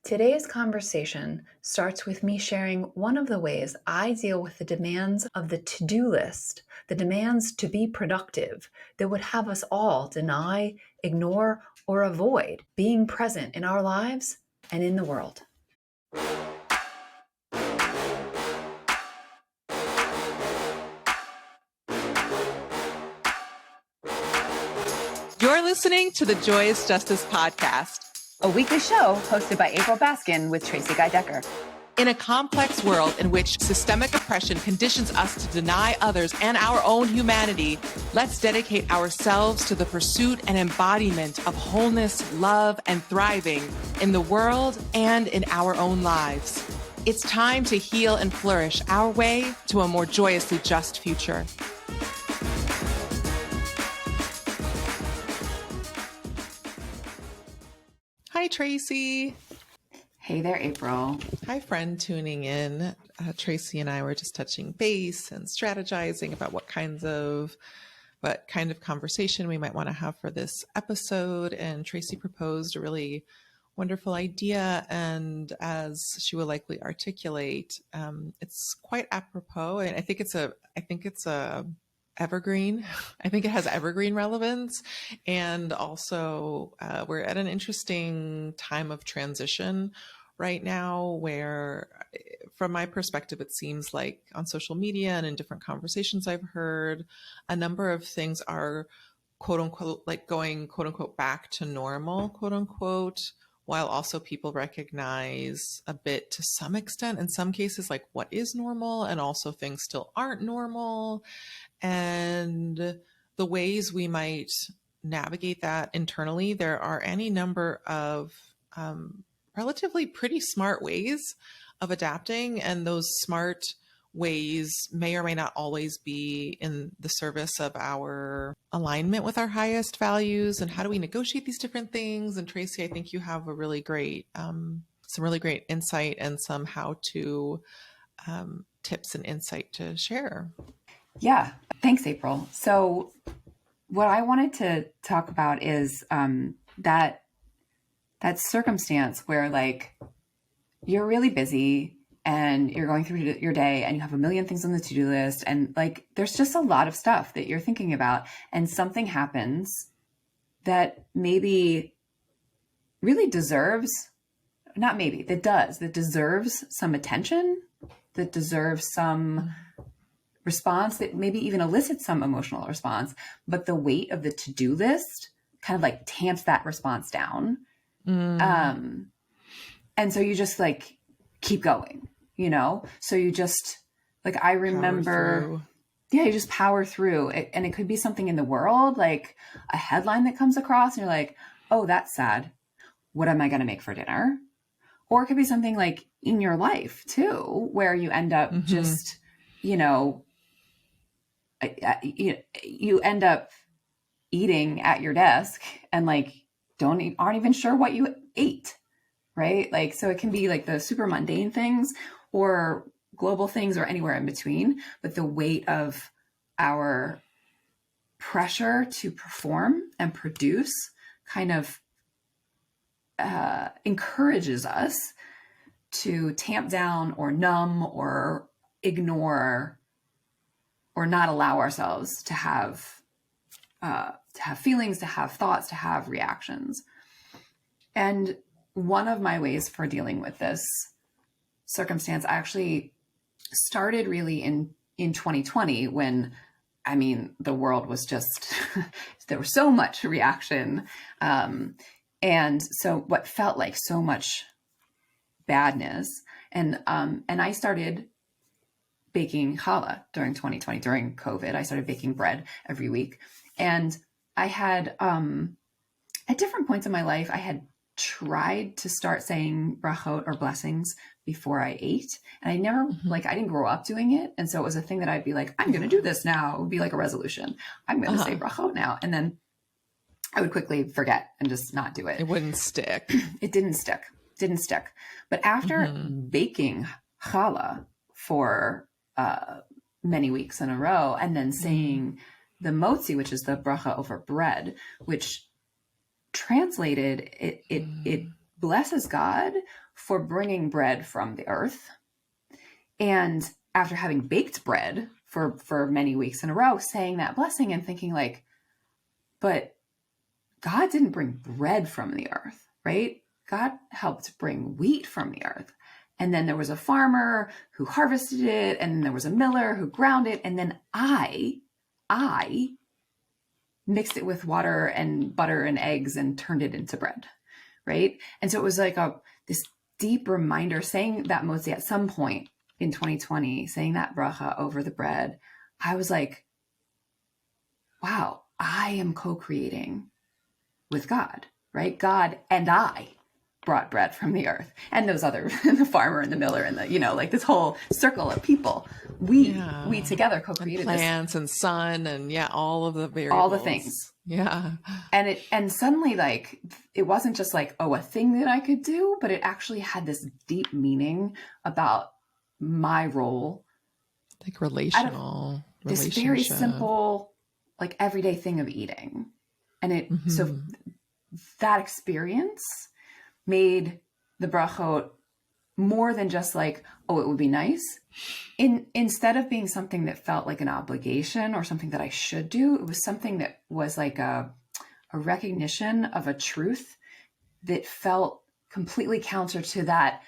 Today's conversation starts with me sharing one of the ways I deal with the demands of the to-do list, the demands to be productive that would have us all deny, ignore, or avoid being present in our lives and in the world. You're listening to the Joyous Justice Podcast, A weekly show hosted by April Baskin with Tracie Decker. in a complex world in which systemic oppression conditions us to deny others and our own humanity. Let's dedicate ourselves to the pursuit and embodiment of wholeness, love, and thriving in the world and in our own lives. It's time to heal and flourish our way to a more joyously just future. Hi, Tracie. Hey there, April. Hi, friend tuning in. Tracie and I were just touching base and strategizing about what kind of conversation we might want to have for this episode. And Tracie proposed a really wonderful idea. And as she will likely articulate, it's quite apropos. And I think it's a evergreen. I think it has evergreen relevance. And also we're at an interesting time of transition right now where, from my perspective, it seems like on social media and in different conversations I've heard, a number of things are quote unquote, like going quote unquote back to normal, quote unquote, while also people recognize a bit to some extent, in some cases, like what is normal, and also things still aren't normal. And the ways we might navigate that internally, there are any number of relatively pretty smart ways of adapting. And those smart ways may or may not always be in the service of our alignment with our highest values. And how do we negotiate these different things? And Tracie, I think you have a really great, some really great insight and some how-to tips and insight to share. Yeah, thanks, April. So what I wanted to talk about is that circumstance where, like, you're really busy and you're going through your day and you have a million things on the to-do list, and like there's just a lot of stuff that you're thinking about, and something happens that maybe really deserves, not maybe, that deserves some attention, that deserves some response, that maybe even elicits some emotional response, but the weight of the to-do list kind of like tamps that response down. And so you just like keep going, so you just like, I remember, you just power through it. And it could be something in the world, like a headline that comes across and you're like, oh, that's sad. What am I going to make for dinner? Or it could be something like in your life too, where you end up just, you end up eating at your desk and like aren't even sure what you ate, right? Like, so it can be like the super mundane things or global things or anywhere in between, but the weight of our pressure to perform and produce kind of encourages us to tamp down or numb or ignore or not allow ourselves to have feelings, to have thoughts, to have reactions. And one of my ways for dealing with this circumstance actually started really in 2020 when, I mean, the world was just, there was so much reaction. And so what felt like so much badness. And I started baking challah during 2020, during COVID. I started baking bread every week. And I had, at different points in my life, I had tried to start saying brachot or blessings before I ate. And I never, I didn't grow up doing it. And so it was a thing that I'd be like, I'm going to do this now. It would be like a resolution. I'm going to say brachot now. And then I would quickly forget and just not do it. It wouldn't stick. It didn't stick. But after baking challah for many weeks in a row, and then saying the motzi, which is the bracha over bread, which translated, it blesses God for bringing bread from the earth. And after having baked bread for many weeks in a row, saying that blessing and thinking like, but God didn't bring bread from the earth, right? God helped bring wheat from the earth. And then there was a farmer who harvested it, and then there was a miller who ground it, and then I mixed it with water and butter and eggs and turned it into bread, right? And so it was like this deep reminder, saying that mostly at some point in 2020, saying that bracha over the bread. I was like, wow, I am co-creating with God, right? God and I brought bread from the earth, and those other, the farmer and the miller and the, like this whole circle of people, we together co-created and plants and sun and all of the variables, all the things. Yeah. And suddenly, like, it wasn't just like, oh, a thing that I could do, but it actually had this deep meaning about my role, like relational, this very simple, like everyday thing of eating. And it, so that experience made the brachot more than just like, oh, it would be nice. Instead of being something that felt like an obligation or something that I should do, it was something that was like a recognition of a truth that felt completely counter to that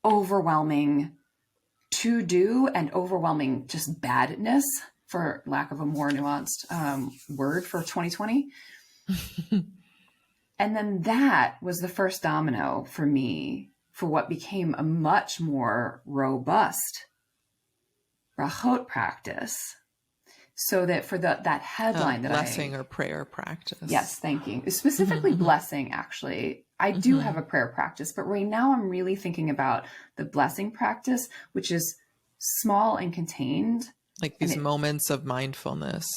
overwhelming to do and overwhelming just badness, for lack of a more nuanced word for 2020. And then that was the first domino for me for what became a much more robust brachot practice. So that for that headline that blessing or prayer practice. Yes, thank you. Specifically blessing, actually. I do have a prayer practice, but right now I'm really thinking about the blessing practice, which is small and contained. Like these moments of mindfulness.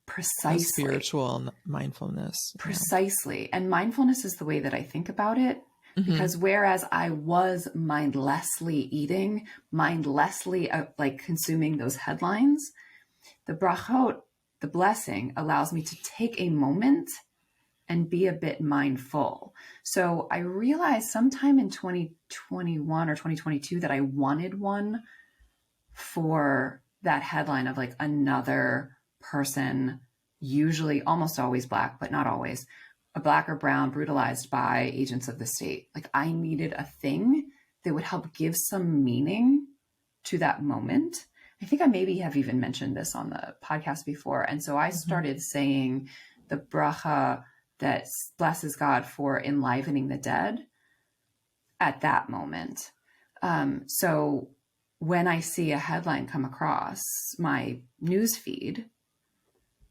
Precisely. Spiritual mindfulness. Precisely. Yeah. And mindfulness is the way that I think about it. Because whereas I was mindlessly eating, mindlessly like consuming those headlines, the brachot, the blessing, allows me to take a moment and be a bit mindful. So I realized sometime in 2021 or 2022 that I wanted one for that headline of like another person, usually almost always Black, but not always, a Black or brown, brutalized by agents of the state. Like I needed a thing that would help give some meaning to that moment. I think I maybe have even mentioned this on the podcast before. And so I started saying the bracha that blesses God for enlivening the dead at that moment. So when I see a headline come across my news feed,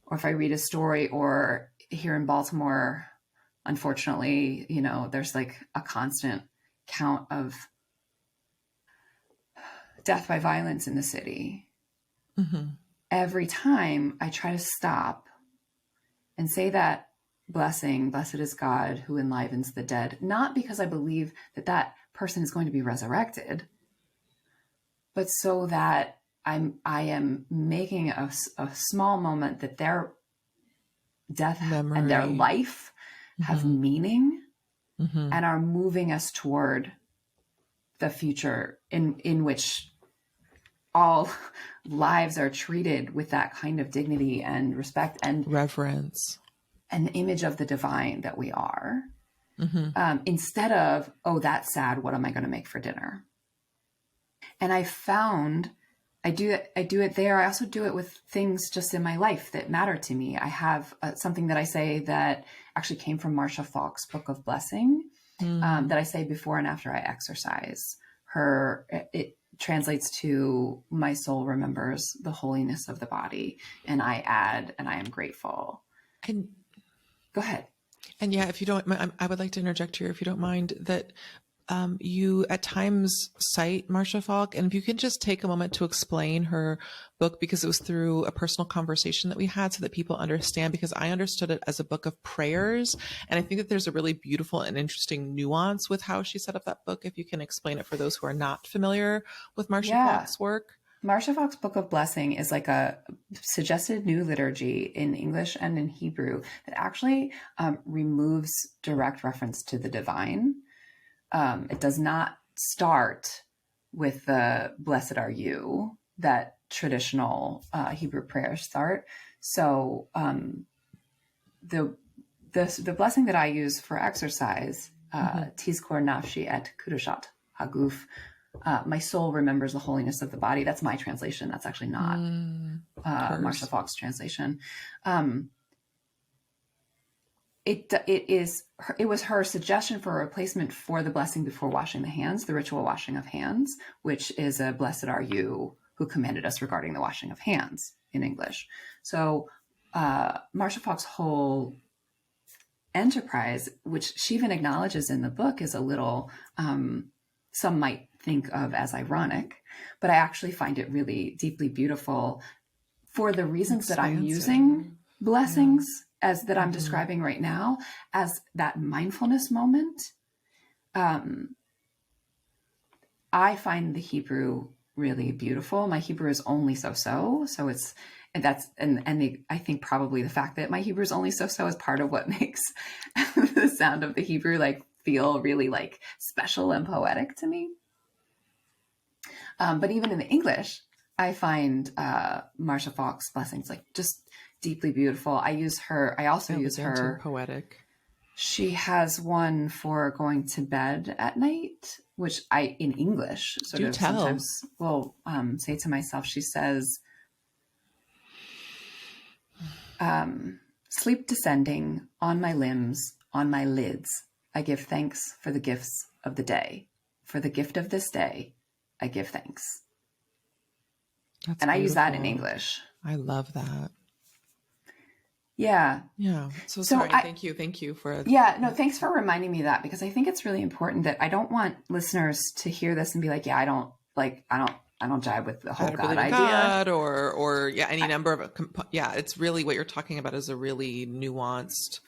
or if I read a story, or here in Baltimore, unfortunately, there's like a constant count of death by violence in the city. Every time I try to stop and say that blessing, blessed is God who enlivens the dead, not because I believe that that person is going to be resurrected, but so that I am making a small moment that their death memory and their life have meaning and are moving us toward the future in which all lives are treated with that kind of dignity and respect and reverence, an image of the divine that we are, instead of, oh, that's sad, what am I going to make for dinner? And I found I do it there. I also do it with things just in my life that matter to me. I have something that I say that actually came from Marcia Falk's Book of Blessing, that I say before and after I exercise. It translates to, my soul remembers the holiness of the body, and I add, and I am grateful. And go ahead. And if you don't, I would like to interject here, if you don't mind, that you at times cite Marcia Falk, and if you can just take a moment to explain her book, because it was through a personal conversation that we had, so that people understand, because I understood it as a book of prayers. And I think that there's a really beautiful and interesting nuance with how she set up that book. If you can explain it for those who are not familiar with Marcia Falk's work. Marcia Falk's Book of Blessing is like a suggested new liturgy in English and in Hebrew that actually removes direct reference to the divine. It does not start with the "Blessed are you" that traditional Hebrew prayers start. So the blessing that I use for exercise, Tizkor nafshi et kudushat haguf, my soul remembers the holiness of the body. That's my translation. That's actually not Marcia Falk's translation. It was her suggestion for a replacement for the blessing before washing the hands, the ritual washing of hands, which is a "Blessed are you who commanded us" regarding the washing of hands in English. So Marcia Falk's whole enterprise, which she even acknowledges in the book, is a little, some might think of as ironic, but I actually find it really deeply beautiful for the reasons that I'm using blessings as that I'm describing right now as that mindfulness moment. I find the Hebrew really beautiful. My Hebrew is only so-so. So it's, and that's, I think probably the fact that my Hebrew is only so-so is part of what makes the sound of the Hebrew like feel really like special and poetic to me. But even in the English, I find Marcia Falk's blessings like just deeply beautiful. I also use her poetic. She has one for going to bed at night, which I, in English, sometimes will say to myself. She says, "Sleep descending on my limbs, on my lids, I give thanks for the gifts of the day. For the gift of this day, I give thanks." That's and beautiful. I use that in English. I love that. Yeah. Yeah. So sorry. Thank you for. Yeah. No, thanks for reminding me that, because I think it's really important that I don't want listeners to hear this and be like, yeah, I don't jive with the whole God idea. God or any number of, it's really what you're talking about is a really nuanced,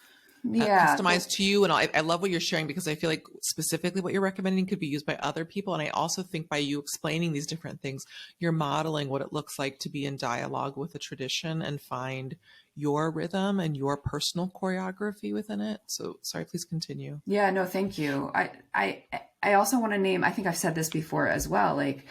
customized to you. And I love what you're sharing, because I feel like specifically what you're recommending could be used by other people. And I also think by you explaining these different things, you're modeling what it looks like to be in dialogue with a tradition and find your rhythm and your personal choreography within it. So sorry, please continue. Yeah, no, thank you. I also want to name, I think I've said this before as well, like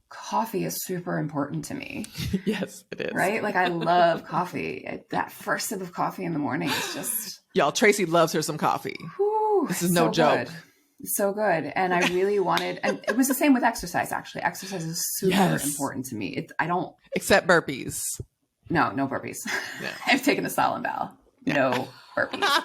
coffee is super important to me. Yes, it is. Right? Like I love coffee. That first sip of coffee in the morning is just... Y'all, Tracie loves her some coffee. Whew, this is no joke. Good. So good. And I really wanted, and it was the same with exercise, actually. Exercise is super important to me. Except burpees. No burpees. No. I've taken the solemn vow. Yeah. No burpees.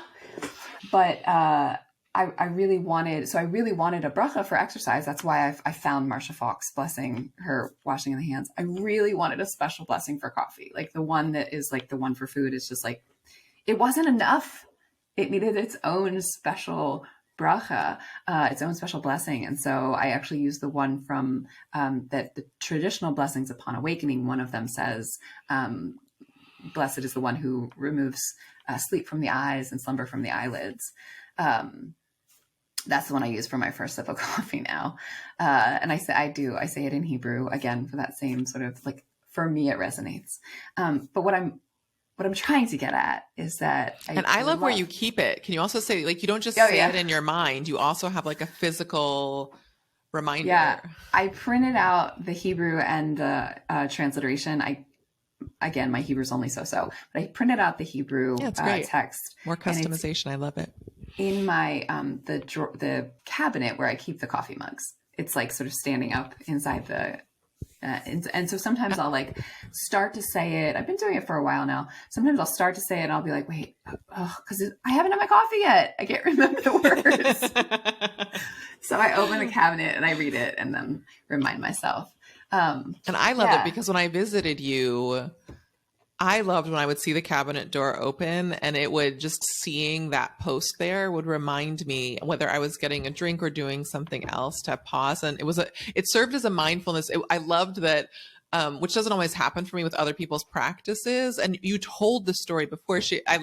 But I really wanted a bracha for exercise. That's why I found Marcia Falk's blessing, her washing of the hands. I really wanted a special blessing for coffee. Like the one that is like the one for food is just like, it wasn't enough. It needed its own special bracha, its own special blessing. And so I actually used the one from that the traditional blessings upon awakening. One of them says, "Blessed is the one who removes sleep from the eyes and slumber from the eyelids." That's the one I use for my first sip of coffee now. And I say it in Hebrew again for that same sort of like, for me, it resonates. But what I'm trying to get at is that I love where you keep it. Can you also say, like, you don't just say it in your mind, you also have like a physical reminder. Yeah. I printed out the Hebrew and the transliteration. Again, my Hebrew's only so-so, but I printed out the Hebrew text. More customization. I love it. In my, the cabinet where I keep the coffee mugs. It's like sort of standing up inside the, and so sometimes I'll like start to say it. I've been doing it for a while now. Sometimes I'll start to say it and I'll be like, wait, because I haven't had my coffee yet. I can't remember the words. So I open the cabinet and I read it and then remind myself. And I love it because when I visited you, I loved when I would see the cabinet door open, and it would just seeing that post there would remind me whether I was getting a drink or doing something else to pause. And it served as a mindfulness. I loved that, which doesn't always happen for me with other people's practices. And you told the story before. I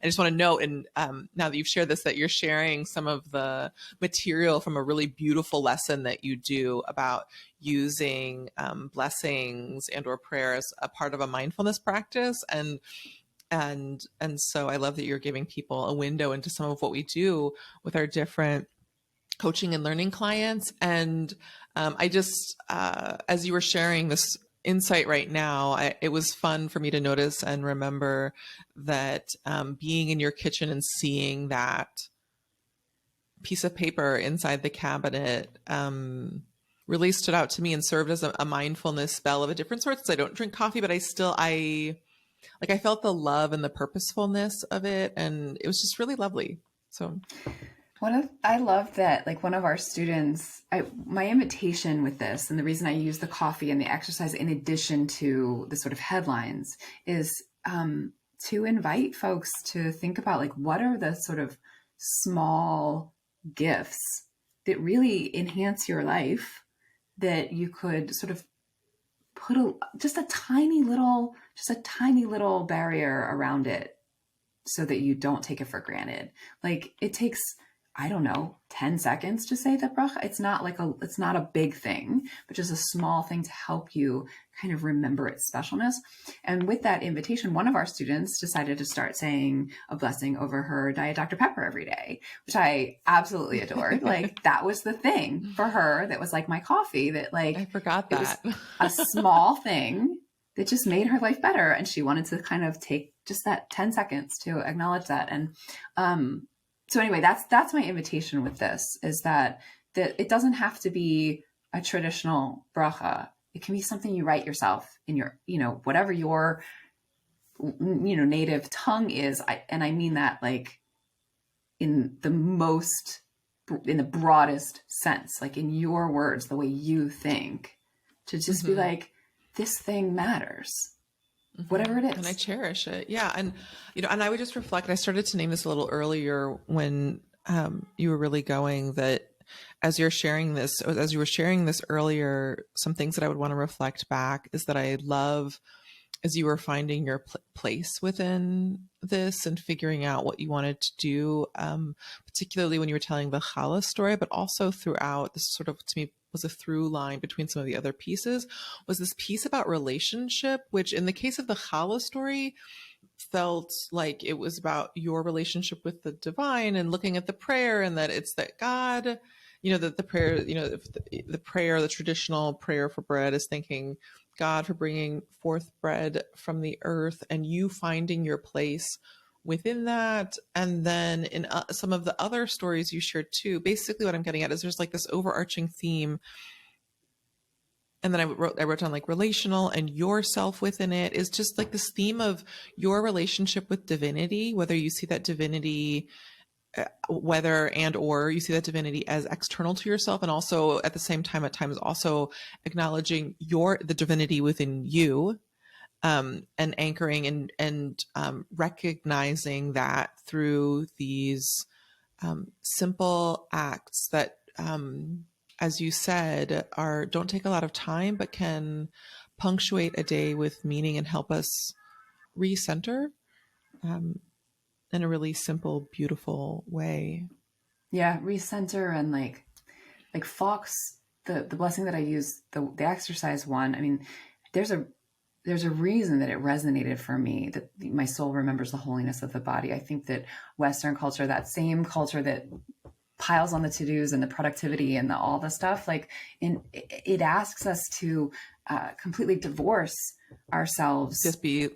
just want to note, and now that you've shared this, that you're sharing some of the material from a really beautiful lesson that you do about using blessings and or prayer as a part of a mindfulness practice. And so I love that you're giving people a window into some of what we do with our different coaching and learning clients. And I just, as you were sharing this insight right now, it was fun for me to notice and remember that being in your kitchen and seeing that piece of paper inside the cabinet really stood out to me and served as a mindfulness spell of a different sort. So I don't drink coffee, but I felt the love and the purposefulness of it, and it was just really lovely. So I love that, like, one of our students, my invitation with this, and the reason I use the coffee and the exercise in addition to the sort of headlines, is to invite folks to think about, like, what are the sort of small gifts that really enhance your life that you could sort of put just a tiny little barrier around it so that you don't take it for granted. Like, it takes, I don't know, 10 seconds to say the bracha. It's not a big thing, but just a small thing to help you kind of remember its specialness. And with that invitation, one of our students decided to start saying a blessing over her Diet Dr. Pepper every day, which I absolutely adored. Like, that was the thing for her that was like my coffee, that, like, I forgot that. It was a small thing that just made her life better. And she wanted to kind of take just that 10 seconds to acknowledge that. And, so anyway, that's my invitation with this, is that it doesn't have to be a traditional bracha. It can be something you write yourself in your, whatever your, native tongue is. And I mean that, like, in the broadest sense, like in your words, the way you think, to just be like, this thing matters. Whatever it is. And I cherish it. Yeah. And, and I would just reflect, I started to name this a little earlier when you were really going, that as you were sharing this earlier, some things that I would want to reflect back is that I love, as you were finding your place within this and figuring out what you wanted to do, particularly when you were telling the challah story, but also throughout, this sort of, to me, was a through line between some of the other pieces, was this piece about relationship, which in the case of the challah story felt like it was about your relationship with the divine and looking at the prayer, and that it's that God, that the prayer, the prayer, the traditional prayer for bread is thanking God for bringing forth bread from the earth, and you finding your place within that. And then in some of the other stories you shared too, basically what I'm getting at is there's like this overarching theme. And then I wrote down like relational, and yourself within it is just like this theme of your relationship with divinity, whether you see that divinity, or you see that divinity as external to yourself, and also at the same time, at times also acknowledging the divinity within you, and anchoring and recognizing that through these simple acts that, as you said, don't take a lot of time, but can punctuate a day with meaning and help us recenter in a really simple, beautiful way. Yeah, recenter. And like Falk's, the blessing that I use, the exercise one. I mean, there's a reason that it resonated for me, that my soul remembers the holiness of the body. I think that Western culture, that same culture that piles on the to-dos and the productivity and all the stuff, like, it asks us to completely divorce ourselves. Just be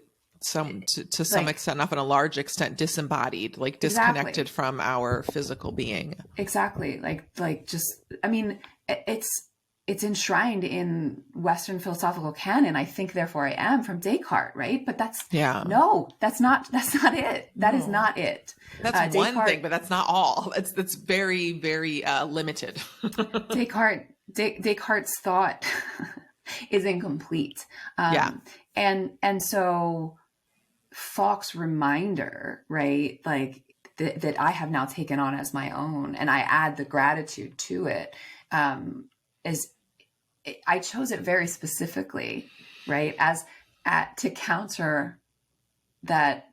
to some extent, not in a large extent, disembodied, like disconnected exactly. from our physical being. Exactly. Like just, I mean, it's enshrined in Western philosophical canon. I think, therefore I am, from Descartes, right? But that's not it. That is not it. That's one thing, but that's not all. It's very, very limited. Descartes' thought is incomplete. And so Falk's reminder, right? Like that I have now taken on as my own, and I add the gratitude to it, is I chose it very specifically, right? To counter that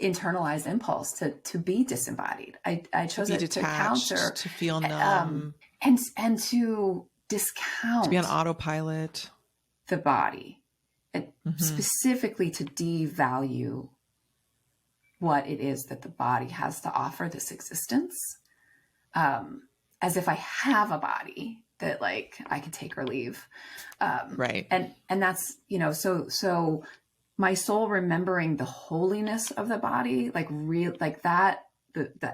internalized impulse to be disembodied. I chose it to counter, to feel numb, and to discount, to be on autopilot, the body, and specifically to devalue what it is that the body has to offer this existence. as if I have a body that like I could take or leave. Right. And that's, you know, so my soul remembering the holiness of the body, like real, like that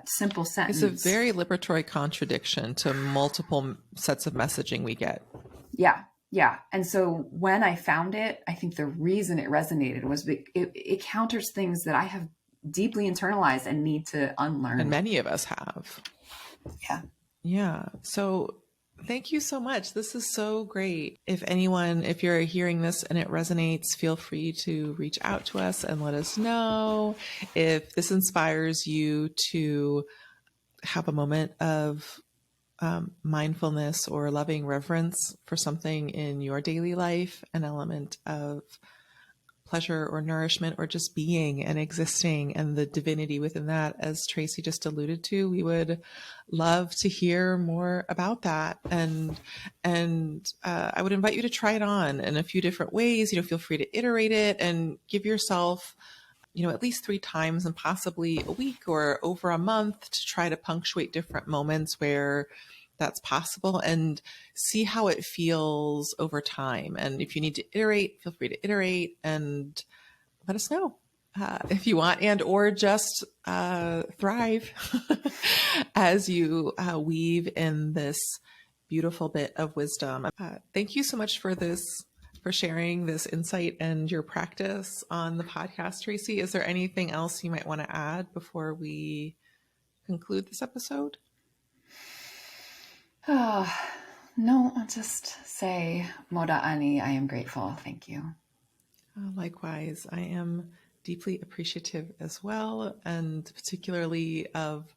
simple sentence. It's a very liberatory contradiction to multiple sets of messaging we get. Yeah. Yeah. And so when I found it, I think the reason it resonated was it counters things that I have deeply internalized and need to unlearn. And many of us have. Yeah. Yeah. So thank you so much. This is so great. If you're hearing this and it resonates, feel free to reach out to us and let us know. If this inspires you to have a moment of mindfulness or loving reverence for something in your daily life, an element of pleasure or nourishment or just being and existing and the divinity within that, as Tracie just alluded to, we would love to hear more about that. And I would invite you to try it on in a few different ways. Feel free to iterate it and give yourself, at least 3 times and possibly a week or over a month to try to punctuate different moments where that's possible and see how it feels over time. And if you need to iterate, feel free to iterate and let us know if you want, and or just thrive as you weave in this beautiful bit of wisdom. Thank you so much for sharing this insight and your practice on the podcast, Tracie. Is there anything else you might want to add before we conclude this episode? Oh, no, I'll just say, Moda Ani, I am grateful. Thank you. Likewise, I am deeply appreciative as well, and particularly of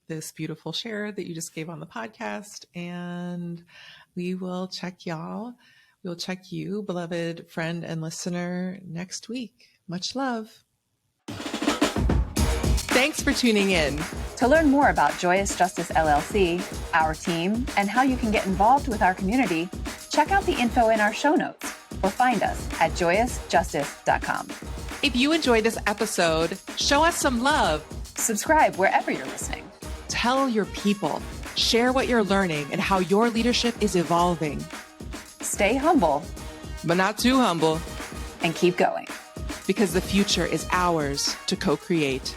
this beautiful share that you just gave on the podcast. And we will check y'all. We'll check you, beloved friend and listener, next week. Much love. Thanks for tuning in. To learn more about Joyous Justice LLC, our team, and how you can get involved with our community, check out the info in our show notes or find us at joyousjustice.com. If you enjoyed this episode, show us some love. Subscribe wherever you're listening. Tell your people. Share what you're learning and how your leadership is evolving. Stay humble, but not too humble. And keep going. Because the future is ours to co-create.